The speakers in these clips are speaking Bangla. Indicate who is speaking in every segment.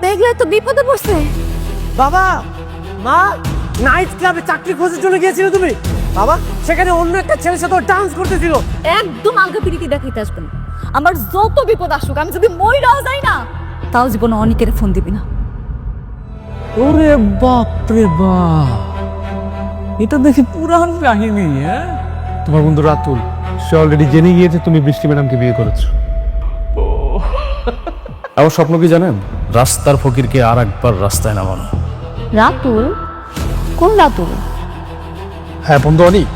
Speaker 1: দেখলে তো বিপদে পড়ছে।
Speaker 2: বাবা, মা, নাইট ক্লাবে চাকরি খোঁজার জন্য গিয়েছিলে তুমি? বাবা, সেখানে অন্য একটা ছেলের সাথে ডান্স করতেছিল।
Speaker 1: একদম আলগা পিরিতি দেখাইতে আসবেন। আমার যত বিপদ আসুক, আমি যদি মইরাও যাই না, তাও জীবনে অনেকের ফোন দিবি না।
Speaker 3: ওরে বাপ রে বাপ, এটা দেখি পুরান কাহিনী। তোমার বন্ধু রাতুল, সে অলরেডি জেনে গিয়েছে তুমি বৃষ্টি ম্যাডামকে বিয়ে করেছো।
Speaker 4: আমার স্বপ্ন কি জানেন? রাস্তার ফকিরকে আর একবার রাস্তায় নামানো।
Speaker 1: রাতুল? কোন রাতুল?
Speaker 4: হ্যাঁ বন্ধু অনিক,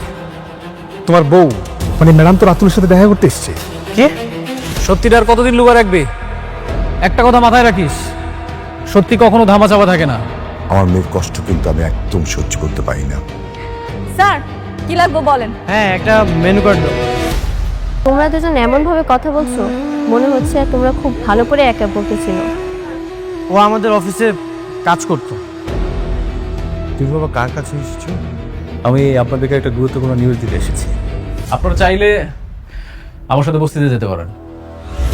Speaker 4: তোমার বউ মানে ম্যাডাম তো রাতুলের সাথে দেখা করতে এসছে।
Speaker 3: কে? সত্যিটা আর কতদিন লুকা রাখবি? একটা কথা মাথায় রাখিস, সত্যি কখনো ধামা চাপা থাকে না।
Speaker 5: আমার মেয়ের কষ্ট কিন্তু আমি একদম সহ্য করতে পারি না।
Speaker 1: স্যার, কি লাগবে বলেন।
Speaker 3: হ্যাঁ, একটা মেনু কার্ড দাও।
Speaker 6: তোমরা দুজন এমন ভাবে কথা বলছো, মনে হচ্ছে তোমরা খুব ভালো করে একে অপরকে চিনো।
Speaker 2: ও আমাদের অফিসে কাজ করতো।
Speaker 5: তুমি বাবা কার কাছে এসেছো?
Speaker 4: আমি আপনাদেরকে একটা গুরুত্বপূর্ণ নিউজ দিতে এসেছি। আপনারা চাইলে আমার সাথে বস্তিতে যেতে পারেন।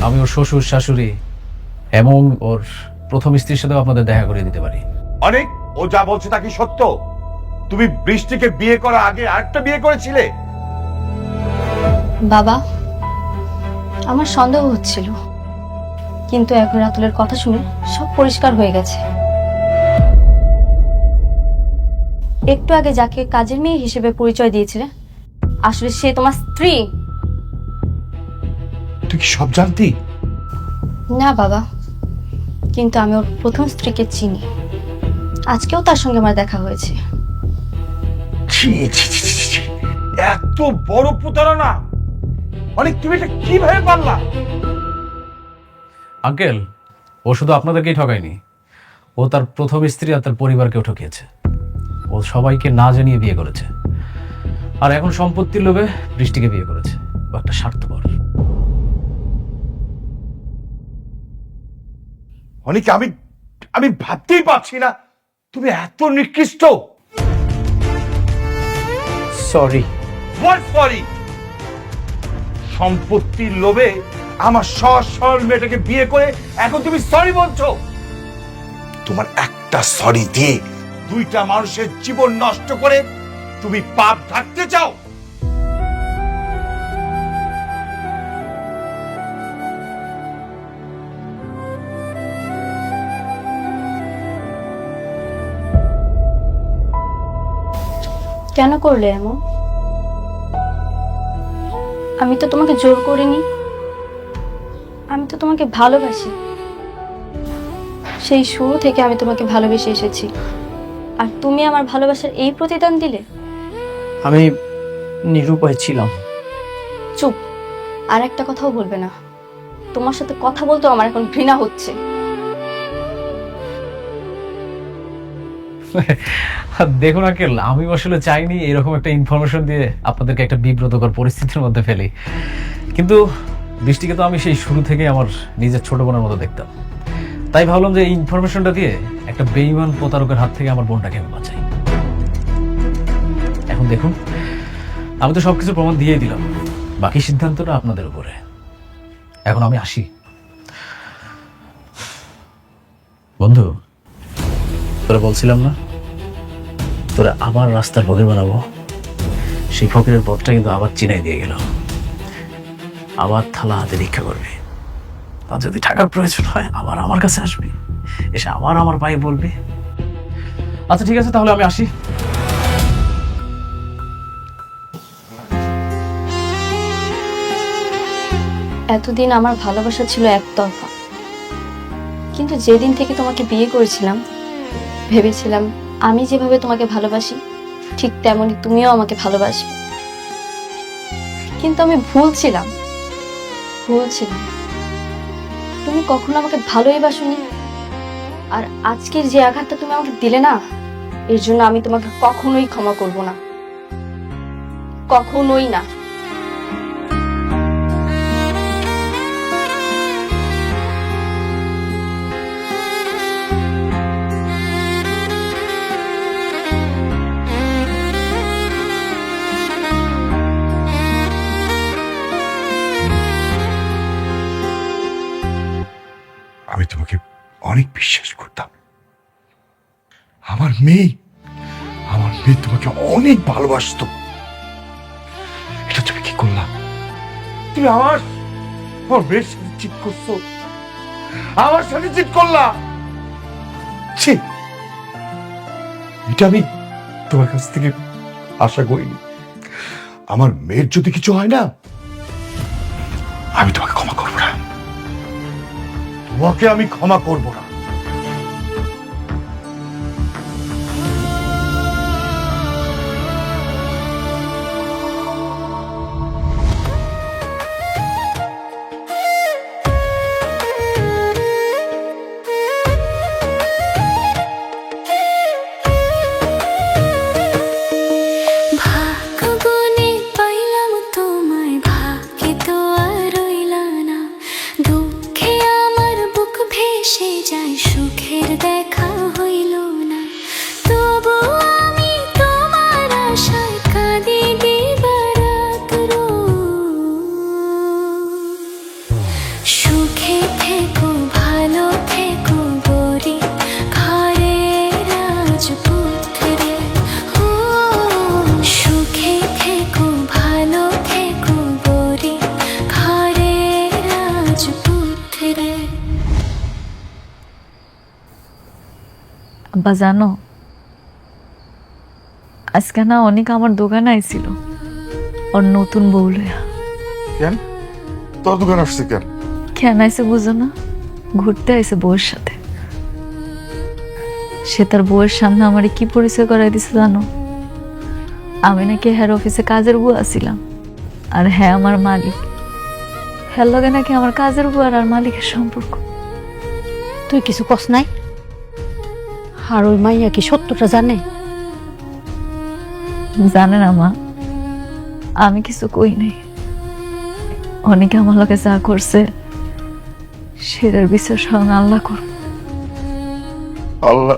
Speaker 4: আমি ওর শ্বশুর শাশুড়ি এবং ওর প্রথম স্ত্রীর সাথেও আপনাদের দেখা করিয়ে দিতে পারি।
Speaker 5: অনেক, ও যা বলছে তা কি সত্য? তুমি বৃষ্টিকে বিয়ে করার আগে আরেকটা বিয়ে করেছিলে?
Speaker 6: বাবা, আমার সন্দেহ হচ্ছিল, কিন্তু এখন রাতুলের কথা শুনে সব পরিষ্কার হয়ে গেছে। একটু আগে যাকে কাজের মেয়ে হিসেবে পরিচয় দিয়েছিলে, আসলে সে তোমার স্ত্রী।
Speaker 5: তুই কি সব জানতি?
Speaker 6: না বাবা, কিন্তু আমি ওর প্রথম স্ত্রীকে চিনি। আজকেও তার সঙ্গে আমার দেখা হয়েছে।
Speaker 5: ছি, ছি, ছি, ছি, ছি। এত বড় প্রতারণা! অনেক, তুমি এটা কিভাবে পারলা?
Speaker 4: আঙ্কেল, ও শুধু আপনাদেরকেই ঠকায়নি, ও তার প্রথম স্ত্রী আর তার পরিবারকেও ঠকিয়েছে। ও সবাইকে না জানিয়ে বিয়ে করেছে, আর এখন সম্পত্তির লোভে বৃষ্টিকে বিয়ে করেছে। ও একটা স্বার্থপর।
Speaker 5: অনেক, আমি ভাবতেই পারছি না তুমি এত নিকৃষ্ট।
Speaker 3: সরি।
Speaker 5: What sorry? সম্পত্তির লোভে আমার সৎ সরল মেয়েটাকে বিয়ে করে এখন তুমি সরি বলছো? তোমার একটা সরি দিয়ে দুইটা মানুষের জীবন নষ্ট করে তুমি পাপ ঢাকতে চাও?
Speaker 6: কেন করলে এমন? আমি তো তোমাকে জোর করিনি, আমি তো তোমাকে ভালোবাসি। সেই শুরু থেকে আমি তোমাকে ভালোবেসে এসেছি, আর তুমি আমার ভালোবাসার এই প্রতিদান দিলে।
Speaker 2: আমি নিরুপায় ছিলাম।
Speaker 6: চুপ, আর একটা কথাও বলবে না। তোমার সাথে কথা বলতেও আমার এখন ঘৃণা হচ্ছে।
Speaker 4: দেখুন আঙ্কেল, আমি আসলে চাইনি এরকম একটা ইনফরমেশন দিয়ে আপনাদেরকে একটা বিব্রতকর পরিস্থিতির মধ্যে ফেলি, কিন্তু বৃষ্টিকে তো আমি সেই শুরু থেকে আমার নিজের ছোট বোনের মতো দেখতাম। তাই ভাবলাম যে এই ইনফরমেশনটা দিয়ে একটা বেঈমান প্রতারকের হাত থেকে আমার বোনটাকে আমি বাঁচাই। এখন দেখুন, আমি তো সবকিছু প্রমাণ দিয়ে দিলাম, বাকি সিদ্ধান্তটা আপনাদের উপরে। এখন আমি আসি। বন্ধু, তোরা বলছিলাম না তোরা আবার রাস্তার ফকির বানাবো? সেই ফকিরের পথটা কিন্তু আবার চিনাই দিয়ে গেল। আবার থালা হাতে ভিক্ষা করবি, আর যদি টাকার প্রয়োজন হয় আবার আমার কাছে আসবি, এসে আবার আমার ভাই বলবি। আচ্ছা ঠিক আছে, তাহলে আমি আসি।
Speaker 6: এতদিন আমার ভালোবাসা ছিল একতরফা, কিন্তু যেদিন থেকে তোমাকে বিয়ে করেছিলাম, ভেবেছিলাম আমি যেভাবে তোমাকে ভালোবাসি ঠিক তেমনি তুমিও আমাকে ভালোবাসবে। কিন্তু আমি ভুল ছিলাম। তুমি কখনো আমাকে ভালোই বাসোনি, আর আজকের যে আঘাতটা তুমি আমাকে দিলে না, এর জন্য আমি তোমাকে কখনোই ক্ষমা করব না, কখনোই না।
Speaker 5: আমি তোমাকে অনেক বিশ্বাস করতাম। আমার মেয়ে তোমাকে অনেক ভালোবাসতো। এটা তুমি কি করলা? তুমি আমার মেয়ের সাথে চিট করছো, আমার সাথে চিট করলা। ছি, এটা আমি তোমার কাছ থেকে আশা করিনি। আমার মেয়ের যদি কিছু হয় না, আমি তোমাকে ক্ষমা করব না, তোমাকে আমি ক্ষমা করব না।
Speaker 7: ভাগ্যগুণে পাইলাম তোমায়, ভাগ্যে তো আর রইলা না। দুঃখে আমার বুক ভেসে যায়, সুখের দেখা হইল না। তবু আমি তোমার আশায় কাঁদি দিবারাত রোজ। সুখে থেকো, ভালো থেকো গরিব ঘরের রাজপুত্রে। ও সুখে থেকো, ভালো থেকো গরিব ঘরের রাজপুত্রে।
Speaker 1: আব্বা জানো, আজকে না অনেক আমার দোকানে আইছিল ওর নতুন বউ লইয়া।
Speaker 5: কেন তোর দোকান আসছে কেন?
Speaker 1: কেন আইসে বুঝো না? ঘুরতে আইসে বউয়ের সাথে। সে তার বউয়ের সামনে আমারে কি পরিচয় করাই দিছে জানো? আমি নাকি হেড অফিসে কাজের বউ আছিলাম, আর হ্যাঁ আমার মালিক। হ্যার লগে নাকি আমার কাজের বউ আর মালিকের সম্পর্ক।
Speaker 8: তুই কিছু কস নাই? আর ওই মাইয়া কি সত্যটা জানে?
Speaker 1: জানে না মা, আমি কিছু কই নাই। অনেকে আমার লগে যা করছে সেটার বিচার স্বয়ং আল্লাহ করবে।
Speaker 5: আল্লাহ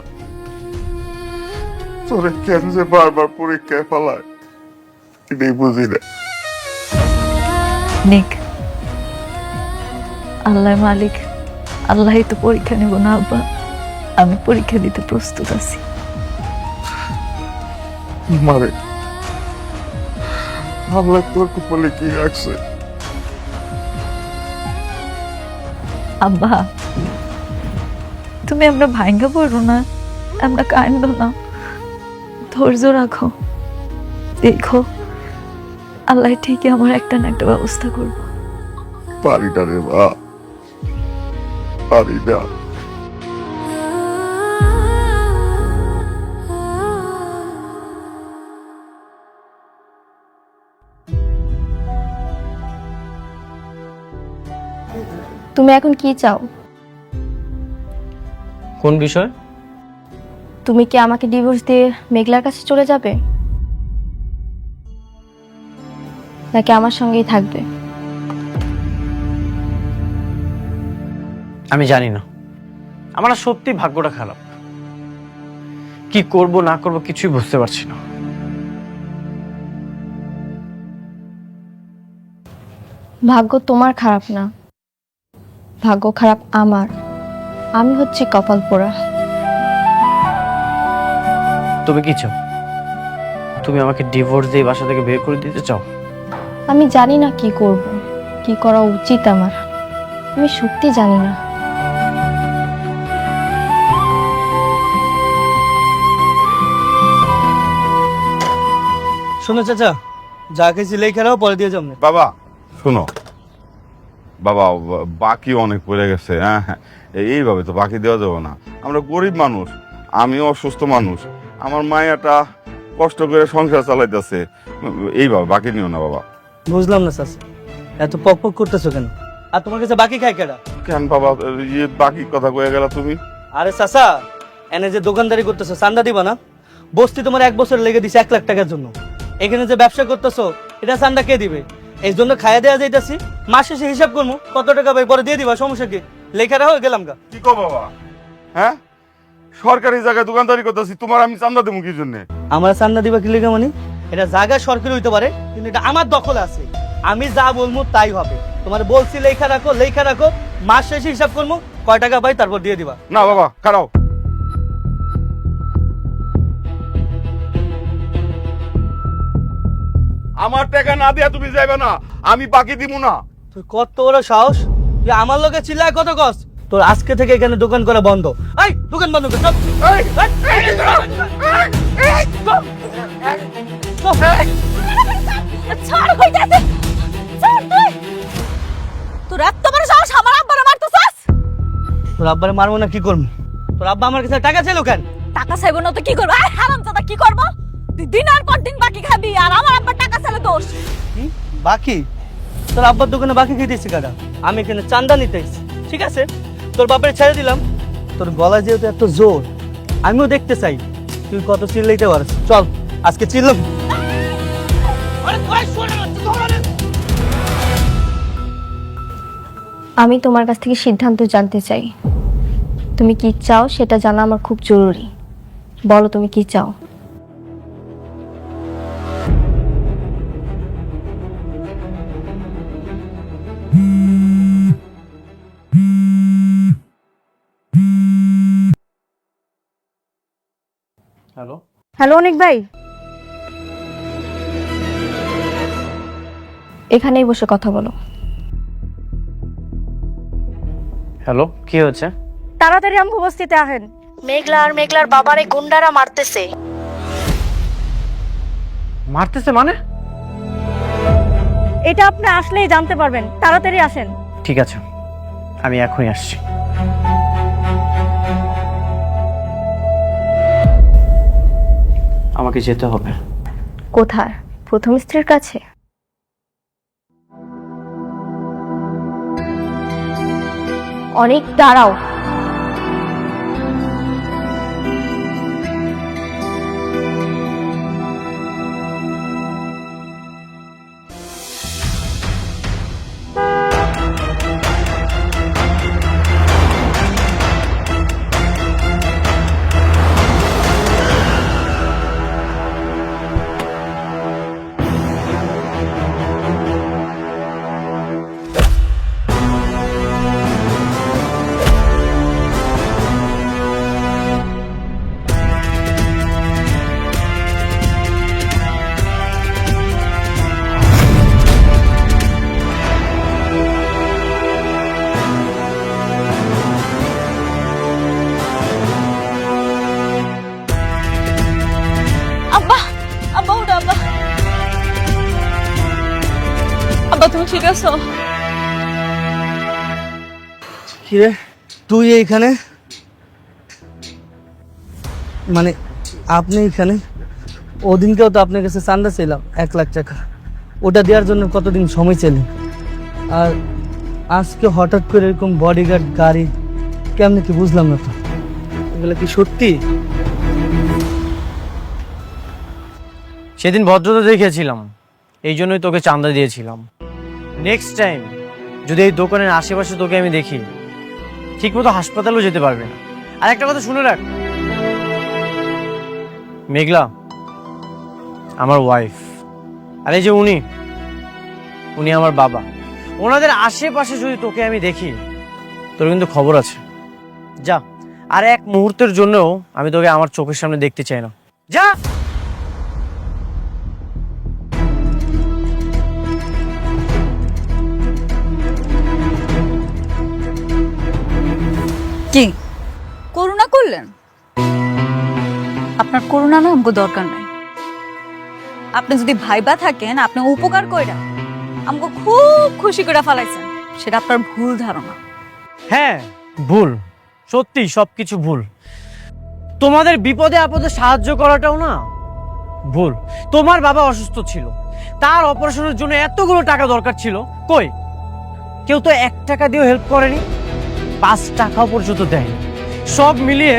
Speaker 5: তোরে কেন যে বারবার পরীক্ষায় ফেলায় এটাই বুঝি না।
Speaker 1: নিক, আল্লাহ মালিক, আল্লাহই তো পরীক্ষা নেব না আব্বা। আমি পরীক্ষা দিতে প্রস্তুত আছি।
Speaker 5: মারে আল্লাহ তোর কপালে কি রাখছে?
Speaker 1: আব্বা, তুমি আমরা ভাঙ্গা পড়ো না, আমরা কান্দ না, ধৈর্য রাখো। দেখো আল্লাহ ঠিকই আমার একটা না একটা ব্যবস্থা করবো।
Speaker 5: পারি না রে মা, পারি না।
Speaker 6: তুমি এখন কি চাও?
Speaker 2: কোন বিষয়?
Speaker 6: তুমি কি আমাকে ডিভোর্স দিয়ে মেঘলার কাছে চলে যাবে, নাকি আমার সঙ্গেই থাকবে?
Speaker 2: আমি জানি না, আমার না সত্যি ভাগ্যটা খারাপ। কি করব না করব কিছুই বুঝতে পারছি না।
Speaker 6: ভাগ্য তোমার খারাপ না, ভাগ্য খারাপ আমার। আমি হচ্ছে কপাল পোড়া।
Speaker 2: তুমি কি চাও? তুমি আমাকে ডিভোর্স দিয়ে বাসা থেকে বের করে দিতে চাও?
Speaker 6: আমি জানি না কি করব, কি করা উচিত আমার। আমি সত্যি জানি না।
Speaker 9: শোনো চাচা, যা খেয়েছি লেই খেলাও পরে দিয়ে যাবো।
Speaker 10: বাবা শোনো, বাবা বাকি অনেক পড়ে গেছে। হ্যাঁ হ্যাঁ, এইভাবে তো বাকি দেওয়া যাবে না। আমরা গরিব মানুষ, আমিও অসুস্থ মানুষ, আমার মায়াটা কষ্ট করে সংসার চালাইতেছে। এইভাবে বাকি নিও না বাবা।
Speaker 9: বুঝলাম না চাচা, এত পক পক করতেছো কেন? আর তোমার কাছে বাকি খাই কেডা?
Speaker 10: কেন বাবা বাকি কথা কয়ে গেলা তুমি?
Speaker 9: আরে চাচা, এনে যে দোকানদারি করতেছো চান্দা দিবা না? বস্তি তোমার 1 বছর লেগে দিছে 1 লাখ টাকার জন্য। এখানে যে ব্যবসা করতেছো এটা চান্দা কে দিবে? এই জন্য খাইয়া দেওয়া যাইতাছি, মাস শেষে হিসাব করবো কত টাকা ভাই, পরে দিয়ে দিবা, সমস্যা কি? লেখারা হয়ে গেলাম গা।
Speaker 10: কি কো বাবা? হ্যাঁ, সরকারি জায়গায় দোকানদারি করতেছি, তোমার আমি চান্দা দেবো কি জন্য?
Speaker 9: আমার চান্দা দিবা কি লেগে? মানে এটা জায়গা সরকারি হইতে পারে, কিন্তু এটা আমার দখলে আছে। আমি যা বলবো তাই হবে। তোমার বলছি লেখা রাখো, মাস শেষে হিসাব করবো কয় টাকা পাই তারপর দিয়ে দিবা।
Speaker 10: না বাবা খারাও, আমার টাকা না দিয়া তুমি যাইবে না, আমি বাকি দিব না।
Speaker 9: তুই কত বড় সাহস, তুই আমার লোকে চিল্লায় কত কস? তোর আজকে থেকে এখানে দোকান করা বন্ধ। এই দোকান বন্ধ কর, চল।
Speaker 10: এই,
Speaker 1: ছাড় কইতাছে, ছাড় তুই। তোর এত বড় সাহস আমার আব্বারে মারতেছস?
Speaker 9: তোর আব্বারে মারবো না কি করবো? তোর আব্বা আমার কাছে টাকা চাইলো কেন?
Speaker 1: টাকা চাইবো না তো কি করবো? আরে হারামজাদা, কি করবো? তুই দিনের পর দিন বাকি খাবি আর আমার আব্বার টাকা চাইলে দোষ।
Speaker 9: কি বাকি? তোর আব্বার দোকানে বাকি খেয়ে দিয়েছি কারা? আমি এখানে চান্দা নিতে এসেছি, ঠিক আছে? তোর বাপের ছেড়ে দিলাম। তোর গলায় যেহেতু এত জোর, আমিও দেখতে চাই তুই কত চিল্লাইতে পারছিস। চল আজকে চিল্লাম।
Speaker 6: আমি তোমার কাছ থেকে সিদ্ধান্ত জানতে চাই। তুমি কি চাও সেটা জানা আমার খুব জরুরি। বলো তুমি কি চাও?
Speaker 9: হ্যালো,
Speaker 8: হ্যালো অনেক ভাই,
Speaker 6: এখানেই বসে কথা বলো।
Speaker 9: হ্যালো, কি হয়েছে?
Speaker 8: তাড়াতাড়ি আমগো বস্তিতে আহেন। মেঘলা আর মেঘলার বাবারে গুন্ডারা মারতেছে।
Speaker 9: মারতেছে মানে?
Speaker 8: এটা আপনি আসলেই জানতে পারবেন, তাড়াতাড়ি আসেন।
Speaker 9: ঠিক আছে, আমি এখনই আসছি। আমাকে যেতে হবে।
Speaker 6: কোথায়? প্রথম স্ত্রীর কাছে? অনেক দাঁড়াও।
Speaker 1: আব্বা, আব্বা উঠো, আব্বা। আব্বা তুমি ঠিক আছো?
Speaker 9: কিরে তুই এইখানে? মানে আপনি এখানে? ওদিনকেও তো আপনার কাছে চান্দা ছিলাম 1 লাখ টাকা, ওটা দেওয়ার জন্য কতদিন সময় ছিলেন? আর আজকে হঠাৎ করে এরকম বডিগার্ড গাড়ি কেমনে কি বুঝলাম না তো। এগুলো কি সত্যি?
Speaker 11: সেদিন ভদ্রতা দেখিয়েছিলাম, এই জন্যই তোকে চাঁদা দিয়েছিলাম। নেক্সট টাইম যদি এই দোকানের আশেপাশে তোকে আমি দেখি, ঠিকমতো হাসপাতালেও যেতে পারবে না। আর একটা কথা শুনে রাখ, মেঘলা আমার ওয়াইফ, আর এই যে উনি আমার বাবা। ওনাদের আশেপাশে যদি তোকে আমি দেখি, তোর কিন্তু খবর আছে। যা, আর এক মুহূর্তের জন্যও আমি তোকে আমার চোখের সামনে দেখতে চাই না। যা।
Speaker 1: কি করুণা করলেন? আপনার করুণা না আমাকে দরকার নাই। আপনি যদি ভাইবা থাকেন, আপনি উপকার কইরা আমাকে খুব খুশি করে ফেলাইছেন, সেটা আপনার ভুল ধারণা।
Speaker 11: হ্যাঁ ভুল, সত্যি সবকিছু ভুল। তোমাদের বিপদে আপদে সাহায্য করাটাও না ভুল। তোমার বাবা অসুস্থ ছিল, তার অপারেশনের জন্য এতগুলো টাকা দরকার ছিল, কই কেউ তো 1 টাকা দিয়েও হেল্প করেনি, 5 টাকাও পর্যন্ত দেয়নি। সব মিলিয়ে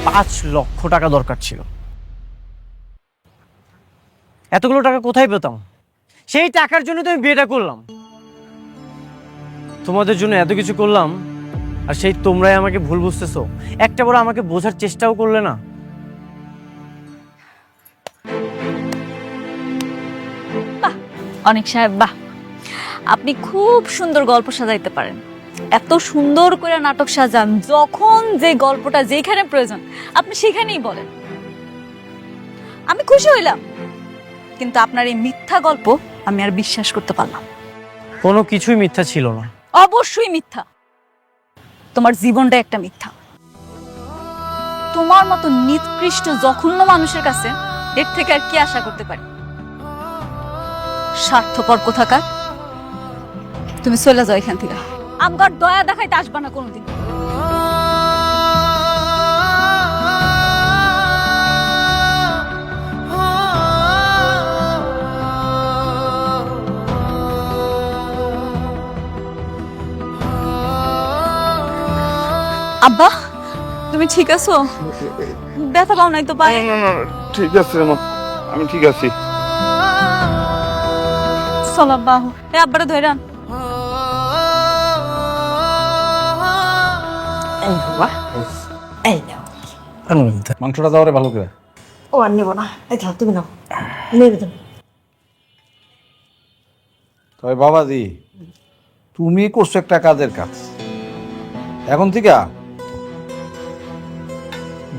Speaker 11: 5 লক্ষ টাকা দরকার ছিল। এতগুলো টাকা কোথায় পেতাম? সেই টাকার জন্য তো আমি বিয়েটা করলাম, তোমাদের জন্য এত কিছু করলাম, আর সেই তোমরাই আমাকে ভুল বুঝতেছো। একটা বড় আমাকে বোঝার চেষ্টাও করলে না।
Speaker 1: বাহ অনেক সাহেব, বাহ, আপনি খুব সুন্দর গল্প সাজাইতে পারেন। এত সুন্দর করে নাটক সাজান, যখন যে গল্পটা যেখানে প্রয়োজন আপনি সেখানেই বলেন। আমি খুশি হইলাম, কিন্তু আপনার এই মিথ্যা গল্প আমি আর বিশ্বাস করতে পারলাম না।
Speaker 11: কোনো কিছুই মিথ্যা ছিল না।
Speaker 1: অবশ্যই মিথ্যা। তোমার জীবনটা একটা মিথ্যা। তোমার মতো নিকৃষ্ট জঘন্য মানুষের কাছে এর থেকে আর কি আশা করতে পারি? স্বার্থপর কোথাকার। তুমি চলে যাও এখান থেকে, আমার দয়া দেখাইতে আসবা না কোনোদিন। আব্বা, তুমি ঠিক আছো? ব্যথা পাও নাই তো পায়ে?
Speaker 10: ঠিক আছে মা, আমি ঠিক আছি।
Speaker 1: চল আব্বা, এই আব্বারে ধইরান।
Speaker 2: এই বাবা, এই নাও।
Speaker 3: মাংসটা দাও রে ভালো করে।
Speaker 2: ও আর নেবো না, এই থাক, তুমি নাও, নেবে তুমি।
Speaker 3: তবে বাবাজি, তুমি করছো একটা কাজের কাজ। এখন থেকে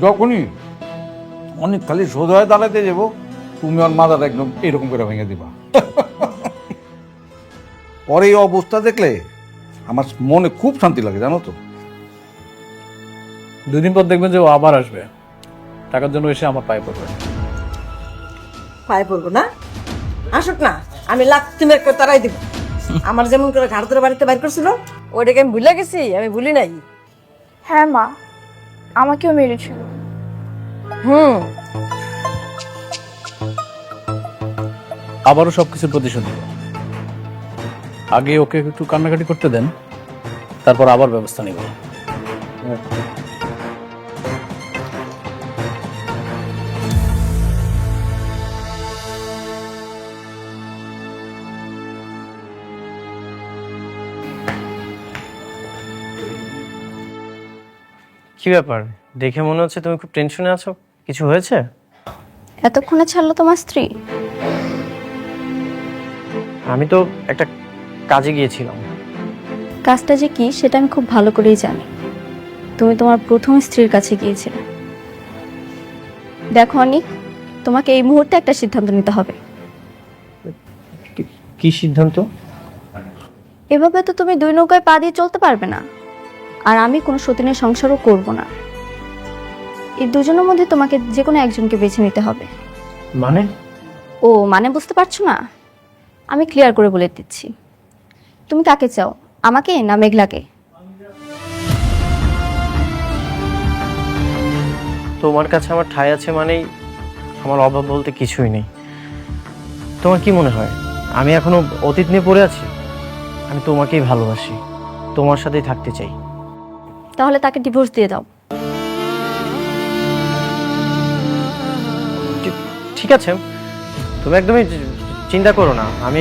Speaker 3: যখনই অনেক খালি সোজা হয়ে দাঁড়াতে যাবো, তুমি আর মাথাটা একদম এরকম করে ভেঙে দিবা। পরে এই অবস্থা দেখলে আমার মনে খুব শান্তি লাগে, জানো তো।
Speaker 4: 2 দিন পর দেখবেন যে ও আবার আসবে, টাকার জন্য এসে আমার পায়ে পড়বে।
Speaker 2: পায়ে পড়বো না, আসুক না, আমি লাখ তুমি একটা তারাই দিব। আমার যেমন করে ঘাড় ধরে বাড়িতে বাইর করছিল, ওইটাকে আমি ভুলে গেছি? আমি ভুলি নাই।
Speaker 6: হ্যাঁ মা, আমাকেও মেরেছিল।
Speaker 4: আবারও সবকিছুর প্রতিশোধ নেব। আগে ওকে একটু কান্নাকাটি করতে দেন, তারপর আবার ব্যবস্থা নেব।
Speaker 11: কি ব্যাপার, দেখে মনে হচ্ছে তুমি খুব টেনশনে আছো। কিছু হয়েছে?
Speaker 6: এতক্ষণে ছাড়লো তোমার স্ত্রী?
Speaker 11: আমি তো একটা কাজে গিয়েছিলাম।
Speaker 6: কাজটা যে কি সেটা আমি খুব ভালো করেই জানি। তুমি তোমার প্রথম স্ত্রীর কাছে গিয়েছিলে। দেখো অনিক, তোমাকে এই মুহূর্তে একটা সিদ্ধান্ত নিতে হবে।
Speaker 11: কি সিদ্ধান্ত?
Speaker 6: এভাবে তো তুমি 2 নৌকায় পা দিয়ে চলতে পারবে না, আর আমি কোনো সতীনের সংসারও করব না। এই দুজনের মধ্যে তোমাকে যে কোনো একজনকে বেছে নিতে হবে।
Speaker 11: মানে?
Speaker 6: ও মানে বুঝতে পারছো না? আমি ক্লিয়ার করে বলে দিচ্ছি। তুমি কাকে চাও, আমাকে না মেঘলাকে?
Speaker 11: তোমার কাছে আমার ঠাঁই আছে মানেই আমার অভাব বলতে কিছুই নেই। তোমার কি মনে হয় আমি এখনো অতীত নিয়ে পড়ে আছি? আমি তোমাকেই ভালোবাসি, তোমার সাথেই থাকতে চাই।
Speaker 6: তাহলে তাকে ডিভোর্স দিয়ে দাও।
Speaker 11: ঠিক আছে, তুমি একদমই চিন্তা করো না, আমি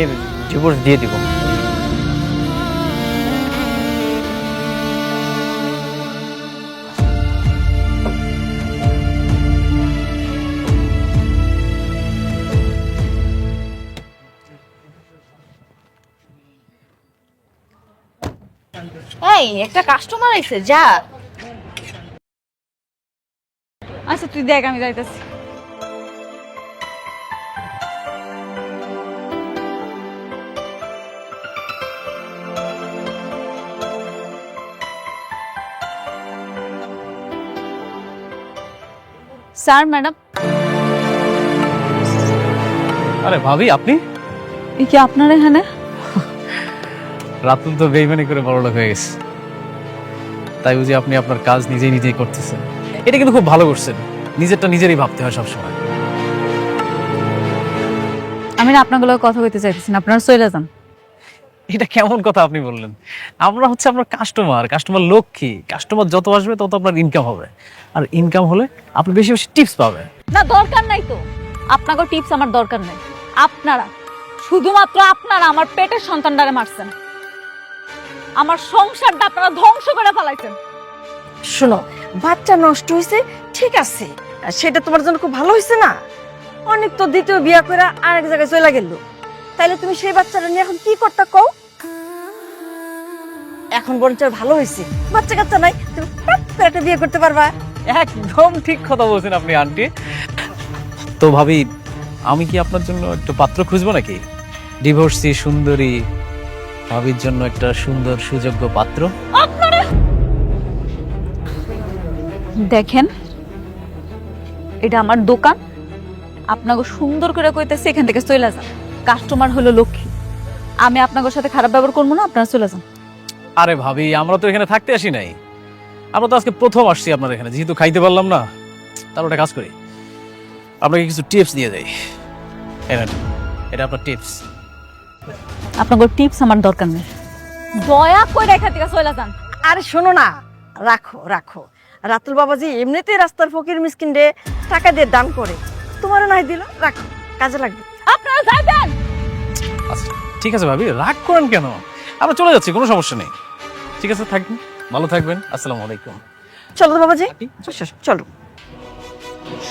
Speaker 11: ডিভোর্স দিয়ে দিব।
Speaker 1: এই একটা কাস্টমার আইছে, যা। আচ্ছা তুই দেখ, আমি যাইতেছি। Sir, madam.
Speaker 4: আরে ভাবি, আপনি?
Speaker 1: এই কি আপনার এখানে?
Speaker 4: রাতুল তো বেইমানি করে বড়লোক হয়ে গেছে, তাই বুঝি আপনি আপনার কাজ নিজেই নিজেই করতেছেন। এটা কিন্তু খুব ভালো করছেন, নিজেরটা নিজেরই ভাবতে হয় সবসময়।
Speaker 1: আমি না আপনাগুলো কথা কইতে চাইতেছি না, আপনারা চলে যান।
Speaker 4: এটা কেমন কথা আপনি বললেন? আমরা হচ্ছে আপনার কাস্টমার, কাস্টমার লক্ষ্মী। কাস্টমার যত আসবে তত আপনার ইনকাম হবে, আর ইনকাম হলে আপনি বেশি বেশি টিপস পাবেন।
Speaker 1: না, দরকার নাই তো, আপনাকে টিপস আমার দরকার নাই। আপনারা শুধুমাত্র আপনারা আমার পেটের সন্তানটারে মারছেন, আমার সংসারটা আপনারা ধ্বংস করে ফেলাইছেন।
Speaker 2: শোনো, বাচ্চা নষ্ট হয়েছে ঠিক আছে, সেটা তোমার জন্য খুব ভালো হয়েছে না? অনেক তো দ্বিতীয় বিয়ে করে আরেক জায়গায় চলে গেল, তাইলে তুমি সেই বাচ্চাটা নিয়ে এখন কি করতে কও? এখন বরঞ্চ ভালো হয়েছে, বাচ্চা কাচ্চা নাই, তুমি টপ করে একটা বিয়ে করতে পারবা।
Speaker 11: একদম ঠিক কথা বলছেন আপনি আন্টি। তো ভাবি, আমি কি আপনার জন্য একটা পাত্র খুঁজবো নাকি? ডিভোর্সি সুন্দরী ভাবির জন্য একটা সুন্দর সুযোগ্য পাত্র।
Speaker 1: দেখেন, এটা আমার দোকান, আপনাকে সুন্দর করে কইতেছে এখান থেকে চলে যান। কাস্টমার হলো লক্ষ্মী, আমি আপনাদের সাথে খারাপ ব্যবহার করবো না, আপনারা চলে যান।
Speaker 11: আরে ভাবি, আমরা তো এখানে থাকতে আসি নাই, আমরা তো আজকে প্রথম আসছি আপনার এখানে, যেহেতু খাইতে পারলাম না, তার একটা কাজ করি, আপনাকে কিছু টিপস দিয়ে যাই। এটা আপনার টিপস।
Speaker 1: আপনাদের টিপস আমার দরকার নেই, দয়া করে এখান থেকে চলে যান।
Speaker 2: আরে শোনো না, রাখো রাখো, রাতুল বাবাজি এমনিতেই রাস্তার ফকির মিসকিন রে টাকা দিয়ে দান করে, তোমারও নাই দিল, রাখো, কাজে লাগবে।
Speaker 1: আপনারা যাবেন।
Speaker 11: আচ্ছা ঠিক আছে ভাবি, রাগ করেন কেন? আমরা চলে যাচ্ছি, কোনো সমস্যা নেই। ঠিক আছে, থাকবেন, ভালো থাকবেন। আসসালামু আলাইকুম।
Speaker 2: চলো তো বাবাজি, চলো।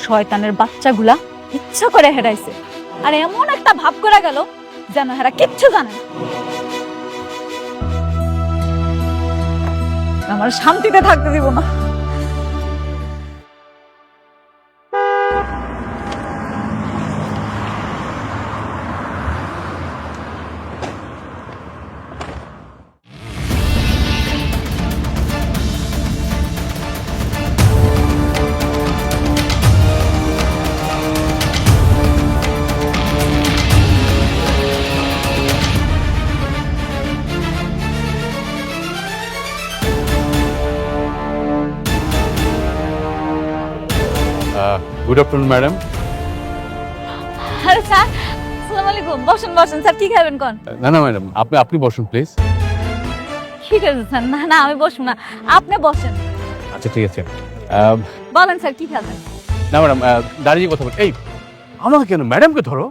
Speaker 1: শয়তানের বাচ্চাগুলা ইচ্ছা করে হেরাইছে, আর এমন একটা ভাব করে গেল যেন হেরা কিচ্ছু জানে না। আমার শান্তিতে থাকতে দিব না।
Speaker 3: Good afternoon madam.
Speaker 1: আরে স্যার, আসসালামু আলাইকুম। বসেন বসেন স্যার, কি খাবেন কোন?
Speaker 3: না না ম্যাডাম, আপনি বসুন প্লিজ।
Speaker 1: ঠিক আছে স্যার, না না আমি বসবো না, আপনি বসেন।
Speaker 3: আচ্ছা ঠিক আছে।
Speaker 1: বলেন স্যার কি খাবেন?
Speaker 3: না ম্যাডাম, দাঁড়িয়ে কথা বল। এই আমাকে কেন, ম্যাডামকে ধরো।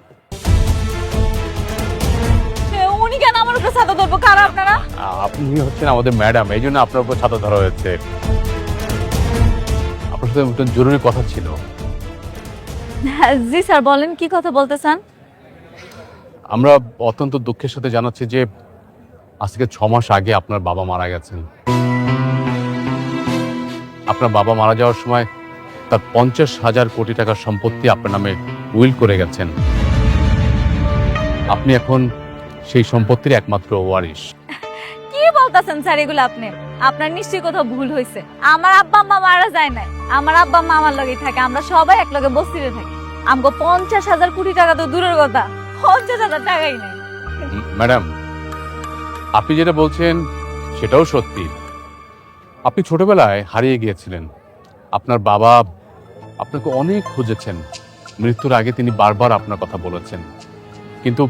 Speaker 1: উনি কেন আমার উপর ছাতা ধরবো? কারা আপনারা?
Speaker 3: আপনি হচ্ছেন আমাদের ম্যাডাম, এই জন্য আপনার উপর ছাতা ধরা হয়েছে। আপনার সাথে একটা জরুরি কথা ছিল।
Speaker 1: জি স্যার বলেন, কি কথা বলতে চান?
Speaker 3: আমরা অত্যন্ত দুঃখের সাথে জানাচ্ছি যে আজকে 6 মাস আগে আপনার বাবা মারা গেছেন। আপনার বাবা মারা যাওয়ার সময় তার 50,000 কোটি টাকার সম্পত্তি আপনার নামে উইল করে গেছেন। আপনি এখন সেই সম্পত্তির একমাত্র ওয়ারিশ।
Speaker 1: কি বলতেছেন স্যার এগুলো আপনি? আপনার নিশ্চয়ই কোথাও ভুল হয়েছে। আমার আব্বা আম্মা মারা যায় না, আমার আব্বা আম্মা আমার লগেই থাকে, আমরা সবাই এক লগে বস্তিতে থাকি। আমগো 50,000 কোটি টাকা তো দূরের কথা, 50,000 টাকাই নাই।
Speaker 3: ম্যাডাম, আপনি যেটা বলছেন সেটাও সত্যি। আপনি ছোটবেলায় হারিয়ে গিয়েছিলেন। আপনার বাবা আপনাকে অনেক খুঁজেছেন, মৃত্যুর আগে তিনি বারবার আপনার কথা বলেছেন, কিন্তু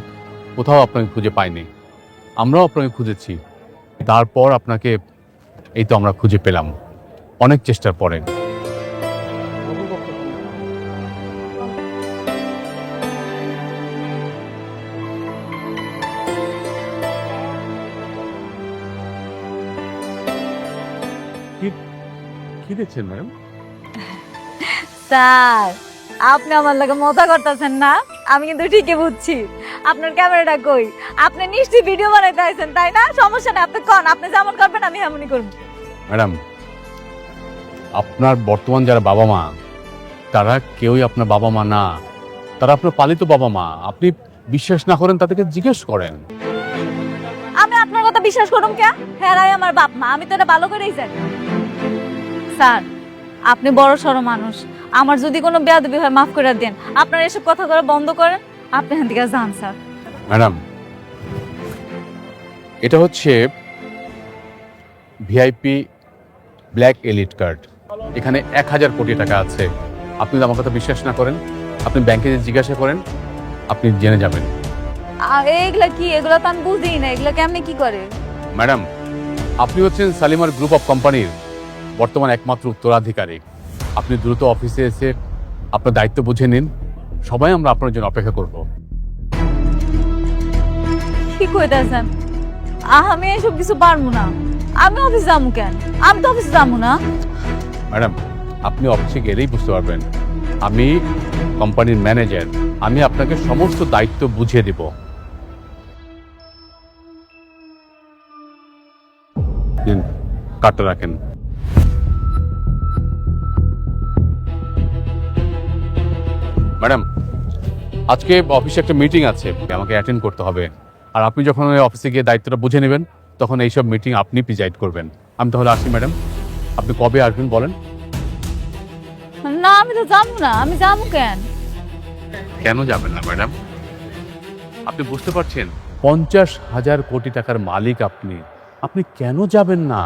Speaker 3: কোথাও আপনাকে খুঁজে পাইনি। আমরাও আপনাকে খুঁজেছি, তারপর আপনাকে এই তো আমরা খুঁজে পেলাম অনেক চেষ্টার পরে। কি দেখছেন ম্যাডাম?
Speaker 1: স্যার আপনি আমার লাগে মজা করতেছেন না? আমি কিন্তু ঠিকই বুঝছি। আপনার ক্যামেরাটা কই? আপনি নিশ্চয়ই ভিডিও বানাইতে আইছেন তাই না? সমস্যা নেই, আপনি কোন, আপনি যেমন করবেন আমি এমনই করব।
Speaker 3: ম্যাডাম, আপনার বর্তমান যারা বাবা মা, তারা কেউই আপনার বাবা মা না, তারা আপনার পালিত বাবা মা। আপনি বিশ্বাস না করেন তাদেরকে জিজ্ঞেস করেন।
Speaker 1: আমি আপনার কথা বিশ্বাস করুম কে? হেরাই আমার বাপ মা, আমি তো এটা ভালো করেই জানি। স্যার আপনি বড় সড়ো মানুষ, আমার যদি কোনো বেয়াদবি হয় মাফ করে দেন। আপনারা এসব কথা করা বন্ধ করেন, আপনি এখান থেকে যান স্যার।
Speaker 3: ম্যাডাম, এটা হচ্ছে ভিআইপি ব্ল্যাক এলিট কার্ড। এখানে 1,000 কোটি টাকা আছে। আপনি যদি আমার কথা বিশ্বাস না করেন, আপনি ব্যাংকে জিজ্ঞাসা করেন, আপনি জেনে যাবেন।
Speaker 1: এগুলা কি? এগুলা তো আমি বুঝি না, এগুলা কেমনে কি করে?
Speaker 3: ম্যাডাম, আপনি হচ্ছেন শালিমার গ্রুপ অফ কোম্পানির বর্তমান একমাত্র উত্তরাধিকারী। আপনি দ্রুত অফিসে এসে আপনার দায়িত্ব বুঝে নিন। সবাই আমরা আপনার জন্য অপেক্ষা করব।
Speaker 1: কি কইতাছেন? আমি এসব কিছু পারবো না। আমি অফিস যাবো কেন? আমি তো অফিস যাবো না।
Speaker 3: ম্যাডাম, আপনি অফিসে গেলেই বুঝতে পারবেন। আমি কোম্পানির ম্যানেজার, আমি আপনাকে সমস্ত দায়িত্ব বুঝিয়ে দেব। দিন, কার্ডটা রাখেন। ম্যাডাম, আজকে অফিসে একটা মিটিং আছে, আমাকে অ্যাটেন্ড করতে হবে। আর আপনি যখন ওই অফিসে গিয়ে দায়িত্বটা বুঝে নেবেন, তখন এইসব মিটিং আপনি প্রিজাইড করবেন। আমি তাহলে আসি ম্যাডাম। আপনি কবে আসবেন বলেন?
Speaker 1: না আমি তো যাবো না। আমি যাবো কেন?
Speaker 3: কেন যাবেন না ম্যাডাম? আপনি বুঝতে পারছেন 50,000 কোটি টাকার মালিক আপনি, আপনি কেন যাবেন না?